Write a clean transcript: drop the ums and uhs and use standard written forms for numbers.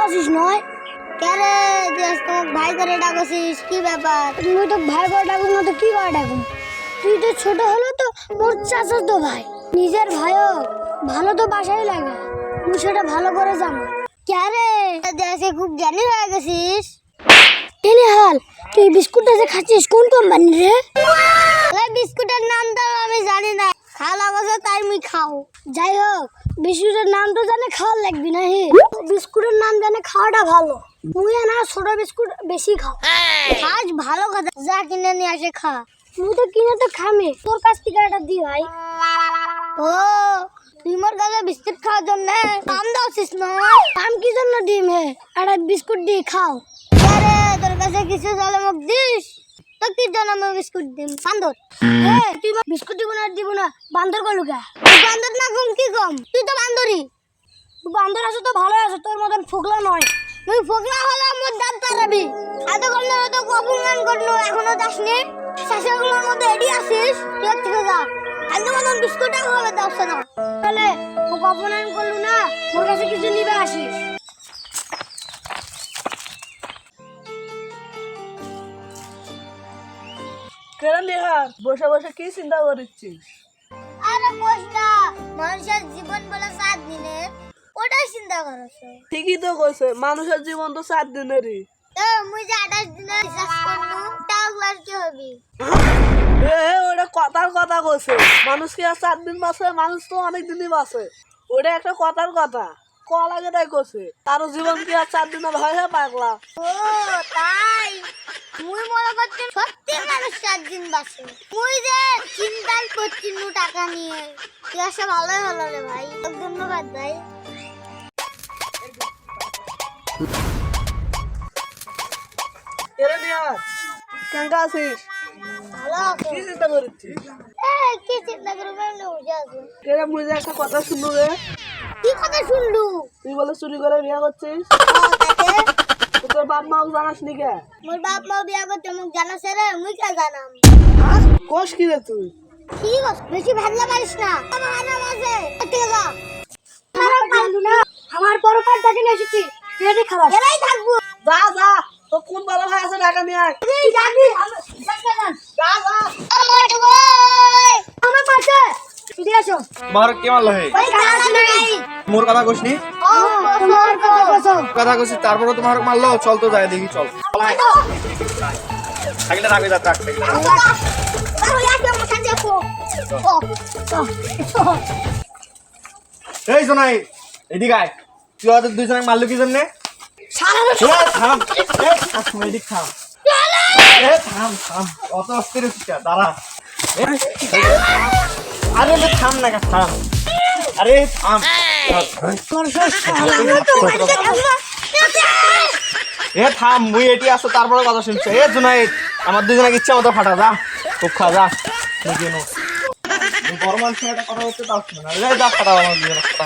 আছিস নয়? কেরে দেশ তোমাক ভাই করে ডাকছিস, কি ব্যাপার? তুই তো ভাই করে ডাকুম না তো কি করে ডাকুম? তুই তো ছোট হলো তো মোর চাচাতো ভাই, নিজের ভাইও ভালো তো বাসায় লাগে, তুই সেটা ভালো করে জানো। কেরে দেশে খুব জ্ঞানী হয়ে গেছিস। এনে হাল তুই বিস্কুটটা যে খাচ্ছিস কোন কোম্পানি রে? বিস্কুটের নাম তো আমি জানি না, খাওয়া বসে তাই মুই খাও। যাই হোক, বিস্কুটের নাম তো জানে খাওয়া লাগবি না। হে বিস্কুটের নাম জানে খাওয়াটা ভালো, মুই না ছোট বিস্কুট বেশি খাও। আজ ভালো কথা, যা কিনে নিয়ে আসে খা। মুই তো কিনে তো খামে, তোর কাছ থেকে এটা দি ভাই। ও তুই মোর কাছে বিস্কুট খাওয়ার জন্য দাম দাওছিস না? দাম কি জন্য দিম? হে একটা বিস্কুট দিয়ে খাও। আরে তোর কাছে কিছু চলে মুখ দিস তো কি জন্য আমি বিস্কুট দিম? বান্দর তুই বিস্কুট দিব না বান্দর গলু কে? বান্দর না কম কি কম, তুই তো বান্দরই। বান্দর আছে তো ভালো আছে, তোর মতন ফোকলা নয়। তুই ফোকলা হলে আমার দাঁত পারাবি। এত করলে তো অপমান করলো, এখনো যাসনি। শাশুগুলোর মধ্যে এডি আসিস, তুই থেকে যা। এত মতন বিস্কুট খাওয়াবে দাও না, তাহলে ও অপমান করলো না, তোর কাছে কিছু নিবে আসিস। বসে বসে কি চিন্তা করছিস? আরে বস না, মানুষের জীবন বলে 7 দিনের, ওটাই চিন্তা করছো। ঠিকই তো কইছে, মানুষের জীবন তো 7 দিনেরই। মুই যে 28 দিনে রিসার্চ করলু, তাও ক্লাস কি হবি? ওটা কথার কথা কইছে, মানুষ কি আর 7 দিন বাঁচে? মানুষ তো অনেক দিনই বাঁচে, ওটা একটা কথার কথা। কল আগে তাই কইছে, তার জীবন কি আর 4 দিনের হয়? পাগলা। ও তাই? মুই মনে করছি সত্যি মানুষ 7 দিন বাঁচে। মুই যে চিন্তাই করছি টাকা নিয়ে। তুই আসা ভালোই হলো রে ভাই, ধন্যবাদ ভাই। কেমন আছিস? ভালো আছো? কি চিন্তা করছিস? কি চিন্তা করবো না, বুঝে আছো? মুই যে একটা কথা শুনলু রে। কি কথা শুনলু? তুই বলে চুরি করে বিয়ে করছিস, তোর বাপ মা জানাস নি কে? মোর বাপ মা বিয়া করতে মুখ জানাছে রে, মুই কে জানাম? কোষ কি রে তুই? কি কস? বেশি ভাবলা পারিস না, আমার আনাম আছে। ঠিক আছে, খারাপ পাইলু না, আমার বড় পাট থেকে নিয়ে এসেছি, রেডি খাবার এলাই থাকবো। যা যা, তো কোন ভালো ভাই আছে টাকা নিয়ে আয়। এই যাবি যা যা। আমার পাশে এদিকে আসো। মার কে মারলো হে? ওই কাজ নাই। মোর কথা কইসনি? ও তোমার কথা কইছো। কথা কইছি তারপরে তোমার মারলো, চল তো যাই দেখি চল। সাইকেলটা রাখবে যা ট্রাক থেকে। আরে ইয়াকে মাথা দেখো। এই শোনাই এদিকে আয়, তুই ওদের দুইজনে মারলো কি জন্য? থাম, এদিক থাম। থাম থাম, অত অস্থির হচ্ছিস দাঁড়া। আরে থাম না, থাম। আরে থাম। থাম, মুই এটি আসো তারপরে কথা শুনছে। জোনাই আমার দুজনে ইচ্ছা মতো ফাটা, যা খুব খা যা। বড় মানুষের একটা কথা বলতে তাও শুনে না, যা ফাটা আমার দুজনে ফাটা।